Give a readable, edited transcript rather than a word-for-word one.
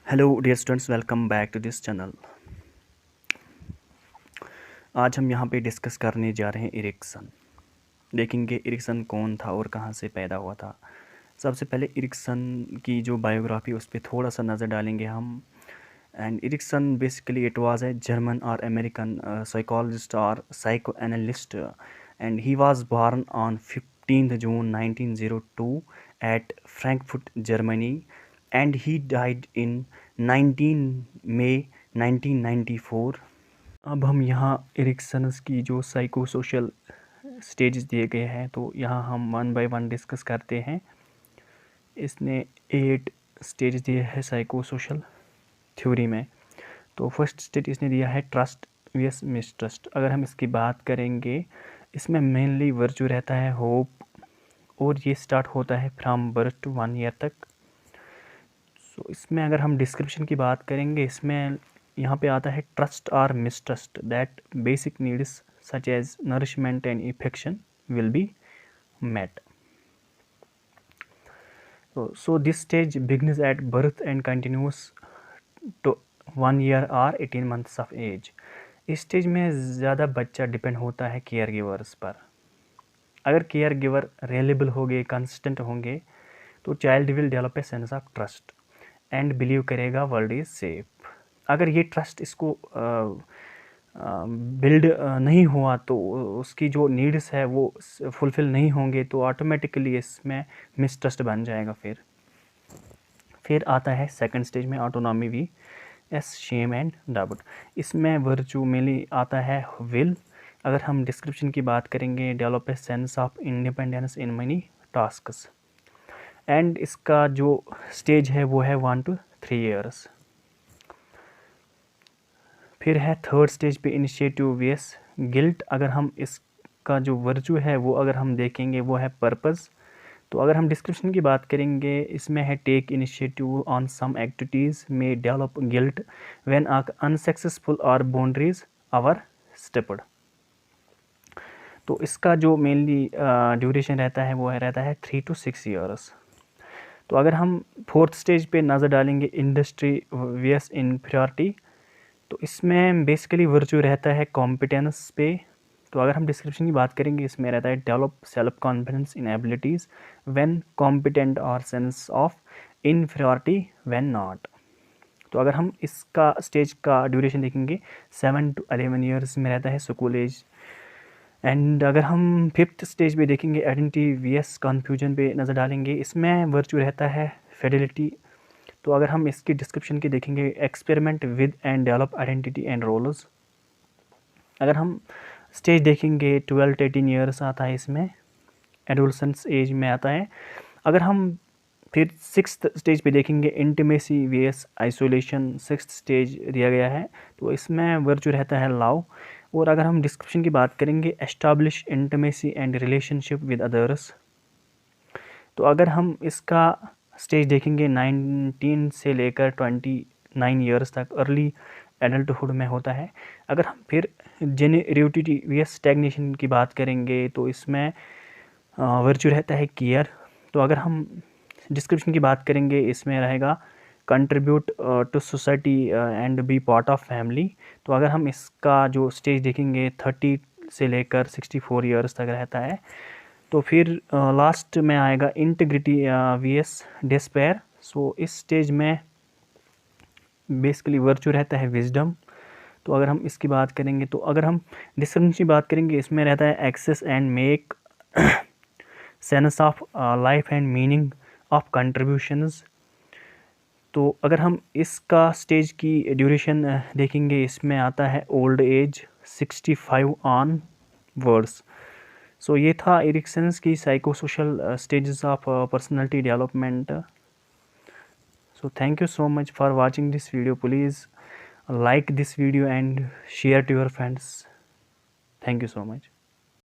Hello dear students, welcome back to this channel. आज हम यहाँ पे डिस्कस करने जा रहे हैं इरिक्सन। देखेंगे इरिक्सन कौन था और कहाँ से पैदा हुआ था। सबसे पहले इरिक्सन की जो बायोग्राफी उस पर थोड़ा सा नज़र डालेंगे हम। And Erikson basically it was a German और अमेरिकन साइकोलॉजिस्ट और psychoanalyst and he was born on 15 June 1902 at Frankfurt, Germany, and he died in 19 May 1994। अब हम यहाँ इरिक्सन्स की जो साइको सोशल स्टेजेस दिए गए हैं तो यहाँ हम वन बाय वन डिस्कस करते हैं। इसने 8 स्टेज दिए हैं साइको सोशल थ्योरी में। तो फर्स्ट स्टेज इसने दिया है ट्रस्ट वियस मिसट्रस्ट। अगर हम इसकी बात करेंगे, इसमें मेनली वर्चू रहता है होप, और ये स्टार्ट होता है फ्रॉम बर्थ टू 1 ईयर तक। सो इसमें अगर हम डिस्क्रिप्शन की बात करेंगे, इसमें यहाँ पे आता है ट्रस्ट और mistrust that basic needs such as nourishment and affection will be met. So this stage begins at birth and continues to 1 year or 18 months of age. इस स्टेज में ज़्यादा बच्चा डिपेंड होता है केयर गिवर्स पर। अगर care giver reliable होंगे, consistent होंगे, तो child will develop a sense of trust and believe करेगा वर्ल्ड इज़ सेफ। अगर ये ट्रस्ट इसको बिल्ड नहीं हुआ तो उसकी जो नीड्स है वो फुलफ़िल नहीं होंगे, तो ऑटोमेटिकली इसमें मिसट्रस्ट बन जाएगा। फिर आता है सेकंड स्टेज में autonomy V S shame and doubt. इसमें वर्चू मेनली आता है विल। अगर हम डिस्क्रिप्शन की बात करेंगे, develop a sense of independence in money tasks. And इसका जो स्टेज है वो है 1 to 3 ईयर्स। फिर है थर्ड स्टेज पे इनिशिएटिव वेस गिल्ट। अगर हम इसका जो वर्चू है वो अगर हम देखेंगे वो है पर्पस। तो अगर हम डिस्क्रिप्शन की बात करेंगे, इसमें है take initiative on some activities में डेवलप गिल्ट व्हेन अनसक्सेसफुल और बाउंड्रीज आवर स्टेप्ड। तो इसका जो मेनली ड्यूरेशन रहता है वो रहता है 3 to 6 ईयर्स। तो अगर हम फोर्थ स्टेज पे नज़र डालेंगे, इंडस्ट्री वेस इन्फीरियरिटी, तो इसमें बेसिकली वर्चू रहता है कॉम्पिटेंस पे। तो अगर हम डिस्क्रिप्शन की बात करेंगे, इसमें रहता है develop self confidence in abilities when competent और sense of inferiority when not. तो अगर हम इसका स्टेज का ड्यूरेशन देखेंगे, 7 to 11 ईयर्स में रहता है स्कूल एज। एंड अगर हम फिफ्थ स्टेज पे देखेंगे, आइडेंटिटी वीएस कन्फ्यूजन पे नज़र डालेंगे, इसमें वर्चू रहता है फिडेलिटी। तो अगर हम इसकी डिस्क्रिप्शन की देखेंगे, experiment with and develop identity and roles. अगर हम स्टेज देखेंगे, 12 to 18 ईयर्स आता है इसमें, एडोलसेंस एज में आता है। अगर हम फिर सिक्स्थ स्टेज पे देखेंगे, intimacy VS isolation, sixth stage दिया गया है, तो इसमें वर्चू रहता है लव। और अगर हम डिस्क्रिप्शन की बात करेंगे, establish intimacy and relationship with others. तो अगर हम इसका स्टेज देखेंगे, 19 से लेकर 29 ईयर्स तक अर्ली एडल्टहुड में होता है। अगर हम फिर जेन्युइनिटी वीएस स्टैग्नेशन की बात करेंगे, तो इसमें वर्चू रहता है केयर। तो अगर हम डिस्क्रिप्शन की बात करेंगे, इसमें रहेगा contribute to society and be part of family. तो अगर हम इसका जो स्टेज देखेंगे, 30 से लेकर 64 ईयर्स तक रहता है। तो फिर लास्ट में आएगा इंटीग्रिटी वीएस डिस्पेयर। सो इस स्टेज में बेसिकली वर्चू रहता है विजडम। तो अगर हम इसकी बात करेंगे, तो अगर हम डिस्क्रिप्शन की बात करेंगे, इसमें रहता है access and make sense of life and meaning of contributions. तो अगर हम इसका स्टेज की ड्यूरेशन देखेंगे, इसमें आता है ओल्ड एज 65 ऑन वर्ड्स। सो ये था इरिक्सन्स की psycho social stages of personality development. So thank you so much for watching this video. Please like this video and share to your friends. Thank you so much.